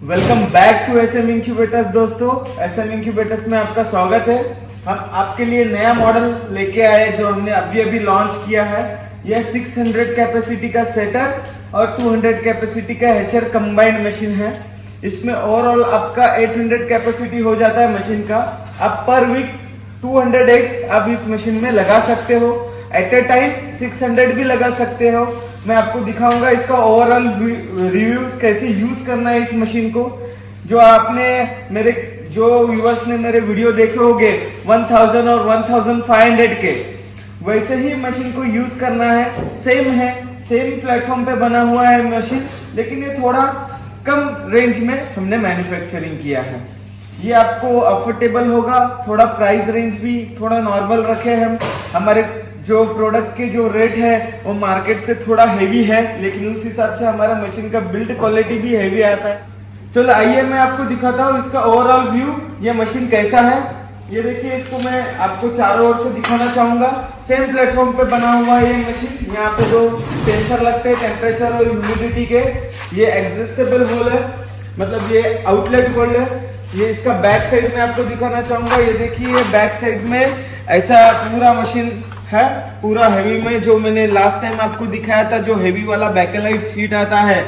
Welcome back to SM incubators. दोस्तों, SM incubators में आपका स्वागत है। हम आपके लिए नया मॉडल लेके आए जो हमने अभी अभी लॉन्च किया है। यह 600 कैपेसिटी का सेटर और 200 कैपेसिटी का हेचर कंबाइंड मशीन है। इसमें ओवरऑल आपका 800 कैपेसिटी हो जाता है मशीन का। आप पर वीक 200 एग्स आप इस मशीन में लगा सकते हो। एट ए टाइम 600 भी लगा सकते हो। मैं आपको दिखाऊंगा इसका ओवरऑल रिव्यूज कैसे यूज करना है इस मशीन को। जो आपने जो व्यूअर्स ने मेरे वीडियो देखे होंगे 1000 और 1500 के, वैसे ही मशीन को यूज करना है। सेम प्लेटफॉर्म पे बना हुआ है मशीन, लेकिन ये थोड़ा कम रेंज में हमने मैन्युफैक्चरिंग किया है। ये आपको अफोर्डेबल होगा। थोड़ा प्राइस रेंज भी थोड़ा नॉर्मल रखे हम। हमारे जो प्रोडक्ट के जो रेट है वो मार्केट से थोड़ा हेवी है, लेकिन उस हिसाब से हमारा मशीन का बिल्ड क्वालिटी भी हेवी आता है। चलो आइए मैं आपको दिखाता हूँ इसका ओवरऑल व्यू, ये मशीन कैसा है। ये देखिए, इसको मैं आपको चारों ओर से दिखाना चाहूंगा। सेम प्लेटफॉर्म पे बना हुआ है ये मशीन। यहाँ पे जो सेंसर लगते हैं टेम्परेचर और ह्यूमिडिटी के, ये एडजस्टेबल होल है, मतलब ये आउटलेट होल्ड है। ये इसका बैक साइड में आपको दिखाना चाहूंगा। ये देखिए, बैक साइड में ऐसा पूरा मशीन है, पूरा हेवी में। जो मैंने लास्ट टाइम आपको दिखाया था, जो हेवी वाला बैकेलाइट सीट आता है,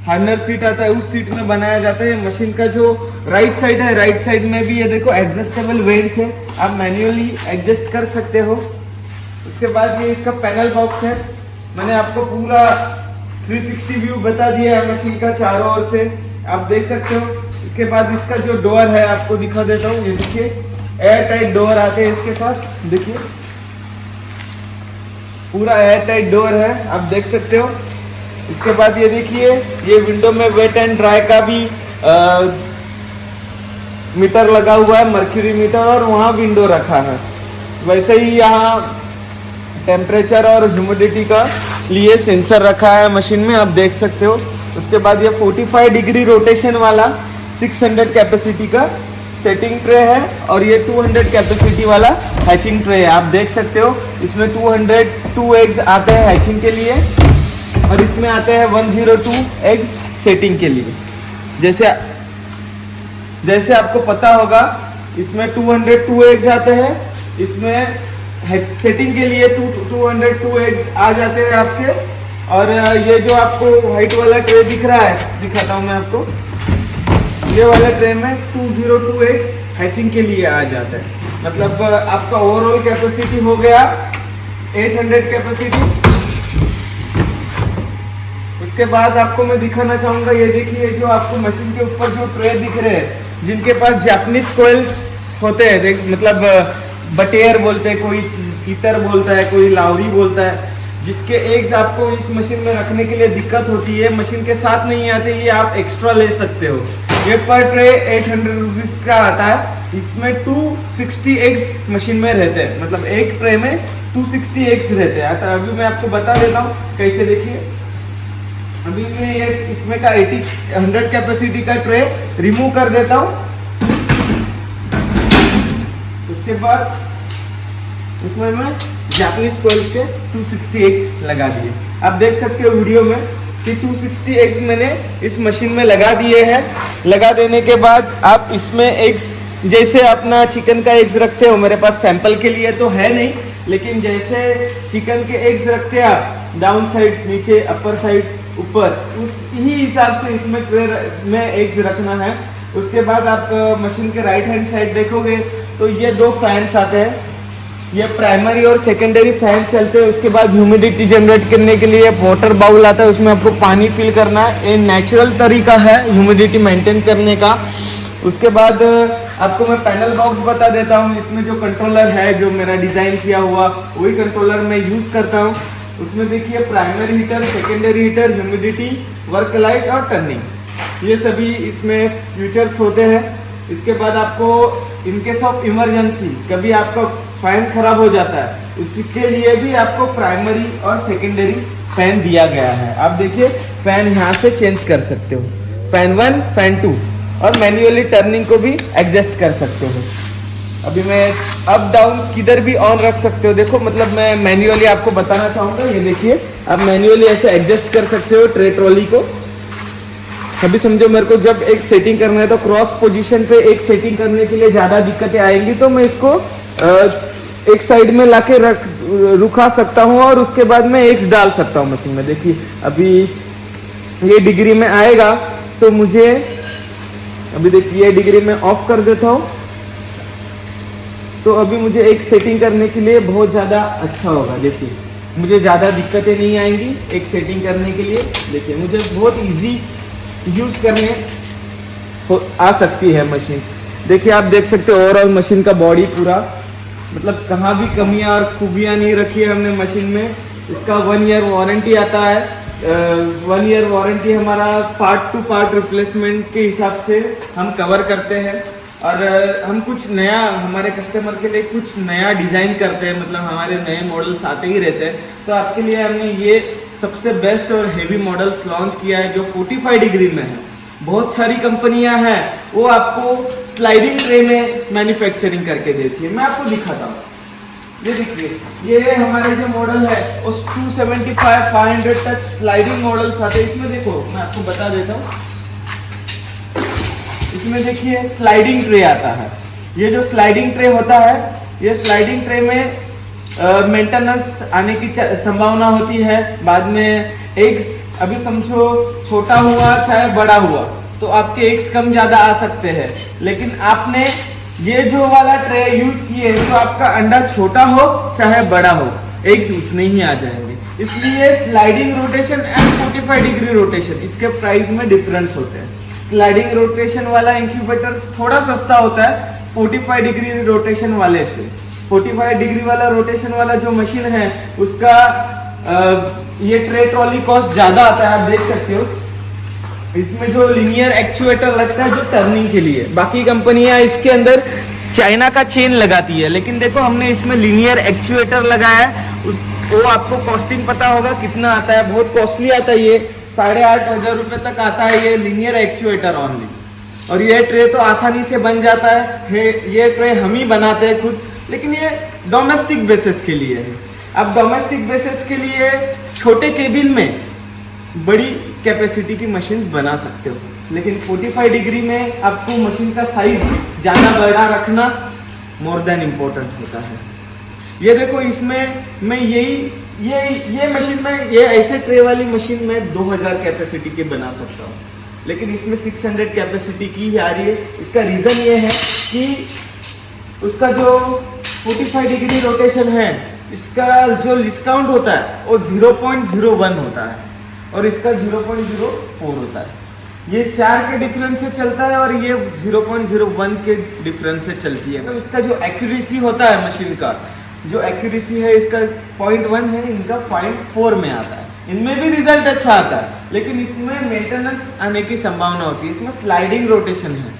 हार्नर सीट आता है, उस सीट में बनाया जाता है। मशीन का जो राइट साइड है, राइट साइड में भी ये देखो एडजस्टेबल वेंट्स है, आप मैन्युअली एडजस्ट कर सकते हो। उसके बाद ये इसका पैनल बॉक्स है। मैंने आपको पूरा 360 व्यू बता दिया है मशीन का चारों ओर से, आप देख सकते हो। इसके बाद इसका जो डोर है आपको दिखा देता हूँ। ये देखिए, एयर टाइट डोर आते हैं इसके साथ। देखिए, पूरा एयर टाइट डोर है, आप देख सकते हो। इसके बाद ये देखिए, ये विंडो में वेट एंड ड्राई का भी मीटर लगा हुआ है, मर्क्यूरी मीटर, और वहाँ विंडो रखा है। वैसे ही यहाँ टेम्परेचर और ह्यूमिडिटी का लिए सेंसर रखा है मशीन में, आप देख सकते हो। उसके बाद ये 45 डिग्री रोटेशन वाला 600 कैपेसिटी का सेटिंग ट्रे है, और ये 200 कैपेसिटी वाला हैचिंग ट्रे है, आप देख सकते हो। इसमें 202 एग्स आते हैं हैचिंग के लिए, और इसमें आते हैं 102 एग्स सेटिंग के लिए। जैसे आपको पता होगा, इसमें 202 एग्स आते हैं, इसमें सेटिंग के लिए 202 एग्स आ जाते हैं आपके। और ये जो आपको व्हाइट वाला ट्रे दिख रहा है, दिखाता हूँ मैं आपको। ये वाला ट्रे में 202 एग्स हैचिंग के लिए आ जाता है। मतलब आपका ओवरऑल कैपेसिटी हो गया 800 कैपेसिटी। उसके बाद आपको मैं दिखाना चाहूंगा, ये देखिए, जो आपको मशीन के ऊपर जो ट्रे दिख रहे हैं, जिनके पास जापानीज कोयल्स होते हैं, मतलब बटेयर बोलते हैं, कोई तीतर बोलता है, कोई लावरी बोलता है, जिसके एग्स आपको इस मशीन में रखने के लिए दिक्कत होती है, मशीन के साथ नहीं आते, ये आप एक्स्ट्रा ले सकते हो। ये पर ट्रे 800 रुपीज का आता है। इसमें 260 एग्स मशीन में रहते हैं, मतलब एक ट्रे में 260 एग्स रहते हैं। तो अभी मैं आपको बता देता हूँ कैसे। देखिए, अभी मैं ये इसमें का 100 कैपेसिटी का ट्रे रिमूव कर देता हूँ। उसके बाद इसमें मैं जापानीज कोयल्स के 260 एग्स लगा दिए। आप देख सकते हो वीडियो में कि 260 एग्स मैंने इस मशीन में लगा दिए हैं। लगा देने के बाद आप इसमें एग्स, जैसे अपना चिकन का एग्स रखते हो, मेरे पास सैंपल के लिए तो है नहीं, लेकिन जैसे चिकन के एग्स रखते हैं आप, डाउन साइड नीचे, अपर साइड ऊपर, उस ही हिसाब से इसमें ट्रे में एग्स रखना है। उसके बाद आप मशीन के राइट हैंड साइड देखोगे तो ये 2 फैंस आते हैं, ये प्राइमरी और सेकेंडरी फैन चलते हैं। उसके बाद ह्यूमिडिटी जनरेट करने के लिए वाटर बाउल आता है, उसमें आपको पानी फिल करना है। ये नेचुरल तरीका है ह्यूमिडिटी मेंटेन करने का। उसके बाद आपको मैं पैनल बॉक्स बता देता हूँ। इसमें जो कंट्रोलर है, जो मेरा डिजाइन किया हुआ, वही कंट्रोलर मैं यूज करता हूँ। उसमें देखिए, primary heater, secondary heater, humidity, work light और टर्निंग, ये सभी इसमें फीचर्स होते हैं। इसके बाद आपको इन केस ऑफ इमरजेंसी, कभी आपका फैन खराब हो जाता है, उसके लिए भी आपको प्राइमरी और सेकेंडरी फैन दिया गया है। आप देखिए, फैन यहाँ से चेंज कर सकते हो, फैन 1, फैन 2, और मैन्युअली टर्निंग को भी एडजस्ट कर सकते हो। अभी मैं अप डाउन किधर भी ऑन रख सकते हो। देखो, मतलब मैं मैन्युअली आपको बताना चाहूंगा। ये देखिए, आप मैन्युअली ऐसे एडजस्ट कर सकते हो ट्रे ट्रॉली को। अभी समझो मेरे को जब एक सेटिंग करना है तो क्रॉस पोजीशन पे एक सेटिंग करने के लिए ज़्यादा दिक्कतें आएंगी, तो मैं इसको एक साइड में लाके रुका सकता हूँ और उसके बाद मैं एक्स डाल सकता हूँ मशीन में। देखिए अभी ये डिग्री में आएगा तो मुझे अभी देखिए ये डिग्री में ऑफ कर देता हूँ, तो अभी मुझे एक सेटिंग करने के लिए बहुत ज़्यादा अच्छा होगा। देखिए मुझे ज़्यादा दिक्कतें नहीं आएंगी एक सेटिंग करने के लिए। देखिए मुझे बहुत इजी यूज़ करने आ सकती है मशीन। देखिए आप देख सकते हो ओवरऑल मशीन का बॉडी पूरा, मतलब कहाँ भी कमियां और खूबियां नहीं रखी है हमने मशीन में। इसका 1 ईयर वारंटी आता है। 1 ईयर वारंटी हमारा पार्ट टू पार्ट रिप्लेसमेंट के हिसाब से हम कवर करते हैं, और हम कुछ नया हमारे कस्टमर के लिए कुछ नया डिज़ाइन करते हैं, मतलब हमारे नए मॉडल्स आते ही रहते हैं। तो आपके लिए हमने ये सबसे बेस्ट और हेवी मॉडल्स लॉन्च किया है जो 45 डिग्री में है। बहुत सारी कंपनियां हैं वो आपको स्लाइडिंग ट्रे में मैन्युफैक्चरिंग करके देती है। मैं आपको दिखाता हूँ, ये देखिए ये हमारे जो मॉडल है उस 275 500 तक स्लाइडिंग मॉडल्स आते हैं। इसमें देखो मैं आपको बता देता हूँ, इसमें देखिए स्लाइडिंग ट्रे आता है। ये जो स्लाइडिंग ट्रे होता है, ये स्लाइडिंग ट्रे में मेंटेनेंस आने की संभावना होती है। बाद में एग्स अभी समझो छोटा हुआ चाहे बड़ा हुआ तो आपके एग्स कम ज्यादा आ सकते हैं, लेकिन आपने ये जो वाला ट्रे यूज किए तो आपका अंडा छोटा हो चाहे बड़ा हो एग्स उतने ही आ जाएंगे। इसलिए sliding rotation and 45 degree rotation इसके प्राइस में डिफरेंस होते हैं। स्लाइडिंग रोटेशन वाला इंक्यूबेटर थोड़ा सस्ता होता है 45 डिग्री रोटेशन वाले से। 45 डिग्री वाला रोटेशन वाला जो मशीन है उसका ये ट्रे ट्रॉली कॉस्ट ज्यादा आता है। आप देख सकते हो इसमें जो लिनियर एक्चुएटर लगता है जो टर्निंग के लिए, बाकी कंपनियां इसके अंदर चाइना का चेन लगाती है, लेकिन देखो हमने इसमें लिनियर एक्चुएटर लगाया है। वो आपको कॉस्टिंग पता होगा कितना आता है, बहुत कॉस्टली आता है। ये 8,500 रुपए तक आता है ये लिनियर एक्चुएटर ओनली। और ये ट्रे तो आसानी से बन जाता है। ये ट्रे हम ही बनाते हैं खुद, लेकिन ये डोमेस्टिक बेसिस के लिए है। अब डोमेस्टिक बेसिस के लिए छोटे केबिन में बड़ी कैपेसिटी की मशीन बना सकते हो, लेकिन 45 डिग्री में आपको मशीन का साइज ज़्यादा बड़ा रखना मोर देन इम्पोर्टेंट होता है। ये देखो इसमें मैं ये मशीन में ये ऐसे ट्रे वाली मशीन में 2000 कैपेसिटी के बना सकता हूँ, लेकिन इसमें 600 कैपेसिटी की आ रही है। इसका रीज़न ये है कि उसका जो 45 डिग्री रोटेशन है इसका जो डिस्काउंट होता है वो 0.01 होता है और इसका 0.04 होता है। ये 4 के डिफरेंस से चलता है और ये 0.01 के डिफरेंस से चलती है। तो इसका जो एक्यूरेसी होता है मशीन का, जो एक्यूरेसी है इसका 0.1 है, इनका 0.4 में आता है। इनमें भी रिजल्ट अच्छा आता है, लेकिन इसमें मेंटेनेंस आने की संभावना होती है। इसमें स्लाइडिंग रोटेशन है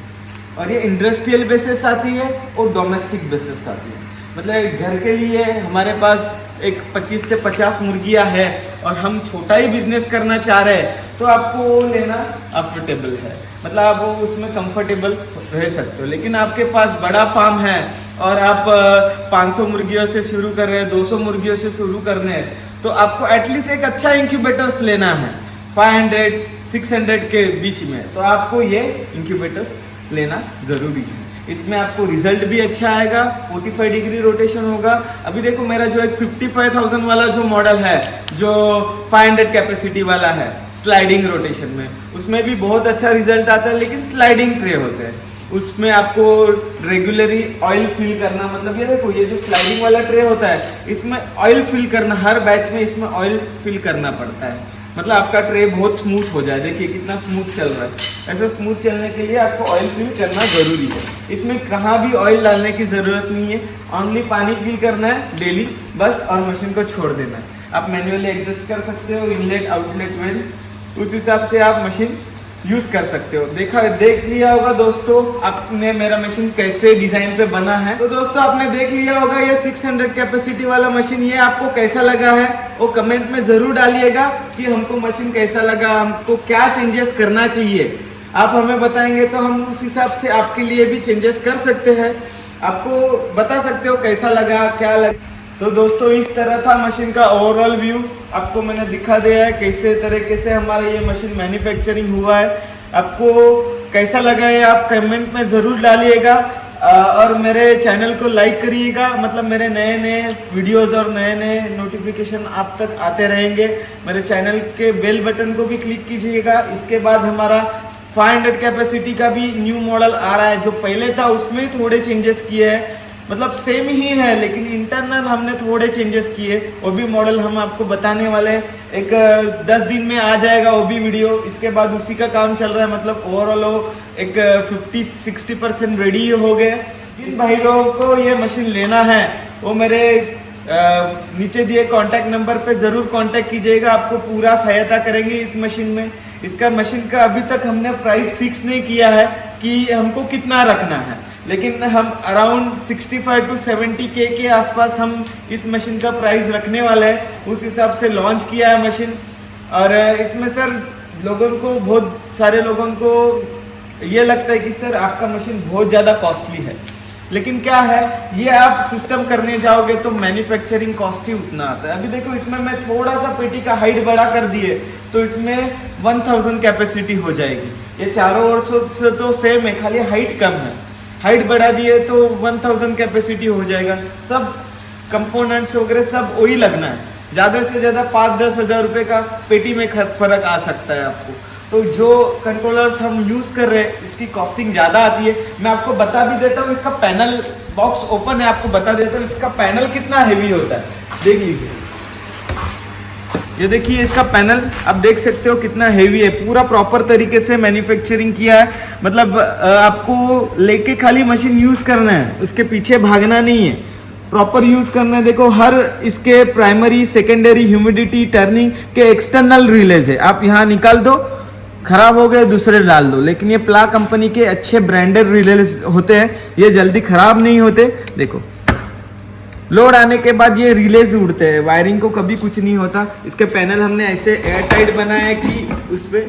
और ये इंडस्ट्रियल बेसिस आती है और डोमेस्टिक बेसिस आती है। मतलब घर के लिए हमारे पास एक 25 से 50 मुर्गियां है और हम छोटा ही बिजनेस करना चाह रहे हैं तो आपको वो लेना अफोर्डेबल है, मतलब आप उसमें कंफर्टेबल रह सकते हो। लेकिन आपके पास बड़ा फार्म है और आप 500 मुर्गियों से शुरू कर रहे हैं, 200 मुर्गियों से शुरू कर रहे हैं, तो आपको एटलीस्ट एक अच्छा इंक्यूबेटर्स लेना है 500-600 के बीच में, तो आपको ये इंक्यूबेटर्स लेना ज़रूरी है। इसमें आपको रिजल्ट भी अच्छा आएगा, 45 डिग्री रोटेशन होगा। अभी देखो मेरा जो एक 55,000 वाला जो मॉडल है जो 500 कैपेसिटी वाला है स्लाइडिंग रोटेशन में, उसमें भी बहुत अच्छा रिजल्ट आता है, लेकिन स्लाइडिंग ट्रे होते हैं। उसमें आपको रेगुलरली ऑयल फिल करना, मतलब ये देखो ये जो स्लाइडिंग वाला ट्रे होता है इसमें ऑयल फिल करना, हर बैच में इसमें ऑयल फिल करना पड़ता है, मतलब आपका ट्रे बहुत स्मूथ हो जाए। देखिए कितना स्मूथ चल रहा है। ऐसा स्मूथ चलने के लिए आपको ऑयल फिल करना जरूरी है। इसमें कहाँ भी ऑयल डालने की जरूरत नहीं है, ओनली पानी फिल करना है डेली बस, और मशीन को छोड़ देना है। आप मैन्युअली एडजस्ट कर सकते हो इनलेट आउटलेट वेल, उस हिसाब से आप मशीन यूज कर सकते हो। देख लिया होगा दोस्तों आपने मेरा मशीन कैसे डिजाइन पे बना है। तो दोस्तों आपने देख लिया होगा ये 600 कैपेसिटी वाला मशीन, ये आपको कैसा लगा है वो कमेंट में जरूर डालिएगा कि हमको मशीन कैसा लगा, हमको क्या चेंजेस करना चाहिए। आप हमें बताएंगे तो हम उस हिसाब से आपके लिए भी चेंजेस कर सकते हैं, आपको बता सकते हो कैसा लगा क्या लगा। तो दोस्तों इस तरह था मशीन का ओवरऑल व्यू, आपको मैंने दिखा दिया है कैसे तरीके से हमारा ये मशीन मैन्युफैक्चरिंग हुआ है। आपको कैसा लगा है आप कमेंट में ज़रूर डालिएगा, और मेरे चैनल को लाइक करिएगा, मतलब मेरे नए नए वीडियोस और नए नए नोटिफिकेशन आप तक आते रहेंगे। मेरे चैनल के बेल बटन को भी क्लिक कीजिएगा। इसके बाद हमारा 500 कैपेसिटी का भी न्यू मॉडल आ रहा है, जो पहले था उसमें थोड़े चेंजेस किए हैं, मतलब सेम ही है लेकिन इंटरनल हमने थोड़े चेंजेस किए। वो भी मॉडल हम आपको बताने वाले हैं, एक 10 दिन में आ जाएगा वो भी वीडियो। इसके बाद उसी का काम चल रहा है, मतलब ओवरऑल एक 50-60% रेडी हो गए। जिन भाई लोगों को ये मशीन लेना है वो मेरे नीचे दिए कांटेक्ट नंबर पे ज़रूर कांटेक्ट कीजिएगा, आपको पूरा सहायता करेंगे इस मशीन में। इसका मशीन का अभी तक हमने प्राइस फिक्स नहीं किया है कि हमको कितना रखना है, लेकिन हम अराउंड 65 to 70 के आसपास हम इस मशीन का प्राइस रखने वाले हैं। उस हिसाब से लॉन्च किया है मशीन। और इसमें सर लोगों को, बहुत सारे लोगों को ये लगता है कि सर आपका मशीन बहुत ज़्यादा कॉस्टली है, लेकिन क्या है, ये आप सिस्टम करने जाओगे तो मैन्युफैक्चरिंग कॉस्ट ही उतना आता है। अभी देखो इसमें मैं थोड़ा सा पेटी का हाइट बड़ा कर दिए तो इसमें 1000 कैपेसिटी हो जाएगी। ये चारों ओर से तो सेम है, खाली हाइट कम है। हाइट बढ़ा दिए तो 1000 कैपेसिटी हो जाएगा। सब कंपोनेंट्स वगैरह सब वही लगना है, ज़्यादा से ज़्यादा 5-10 हज़ार रुपये का पेटी में फर्क आ सकता है आपको। तो जो कंट्रोलर्स हम यूज़ कर रहे हैं इसकी कॉस्टिंग ज़्यादा आती है। मैं आपको बता भी देता हूँ, इसका पैनल बॉक्स ओपन है, आपको बता देता हूँ इसका पैनल कितना हेवी होता है। देख लीजिए, ये देखिए इसका पैनल आप देख सकते हो कितना हेवी है। पूरा प्रॉपर तरीके से मैन्युफैक्चरिंग किया है, मतलब आपको लेके खाली मशीन यूज़ करना है, उसके पीछे भागना नहीं है, प्रॉपर यूज करना है। देखो हर इसके प्राइमरी सेकेंडरी ह्यूमिडिटी टर्निंग के एक्सटर्नल रिलेज है, आप यहाँ निकाल दो, खराब हो गए दूसरे डाल दो। लेकिन ये प्ला कंपनी के अच्छे ब्रांडेड रिलेज होते हैं, ये जल्दी खराब नहीं होते। देखो लोड आने के बाद ये रिलेज उड़ते हैं, वायरिंग को कभी कुछ नहीं होता। इसके पैनल हमने ऐसे एयर टाइट बनाया है कि उस पर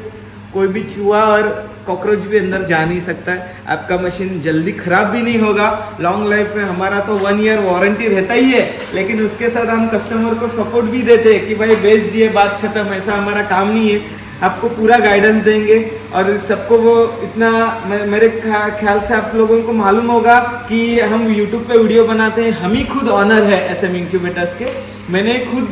कोई भी चूहा और कॉकरोच भी अंदर जा नहीं सकता है। आपका मशीन जल्दी खराब भी नहीं होगा। लॉन्ग लाइफ में हमारा तो 1 ईयर वारंटी रहता ही है, लेकिन उसके साथ हम कस्टमर को सपोर्ट भी देते हैं कि भाई बेच दिए बात खत्म, ऐसा हमारा काम नहीं है। आपको पूरा गाइडेंस देंगे और सबको वो इतना, मेरे ख्याल से आप लोगों को मालूम होगा कि हम YouTube पे वीडियो बनाते हैं, हम ही खुद ऑनर है SM इंक्यूबेटर्स के। मैंने खुद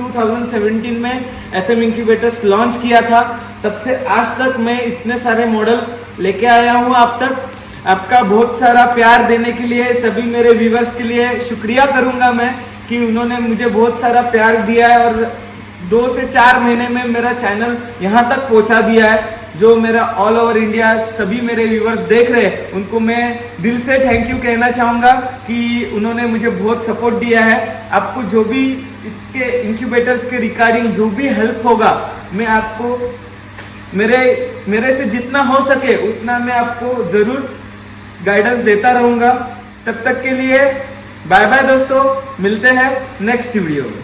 2017 में SM इंक्यूबेटर्स लॉन्च किया था, तब से आज तक मैं इतने सारे मॉडल्स लेके आया हूँ आप तक। आपका बहुत सारा प्यार देने के लिए, सभी मेरे व्यूवर्स के लिए शुक्रिया करूँगा मैं कि उन्होंने मुझे बहुत सारा प्यार दिया है और 2 से 4 महीने में मेरा चैनल यहाँ तक पहुँचा दिया है। जो मेरा ऑल ओवर इंडिया सभी मेरे व्यूवर्स देख रहे हैं, उनको मैं दिल से थैंक यू कहना चाहूँगा कि उन्होंने मुझे बहुत सपोर्ट दिया है। आपको जो भी इसके इंक्यूबेटर्स के रिगार्डिंग जो भी हेल्प होगा, मैं आपको मेरे से जितना हो सके उतना मैं आपको ज़रूर गाइडेंस देता रहूँगा। तब तक के लिए बाय बाय दोस्तों, मिलते हैं नेक्स्ट वीडियो में।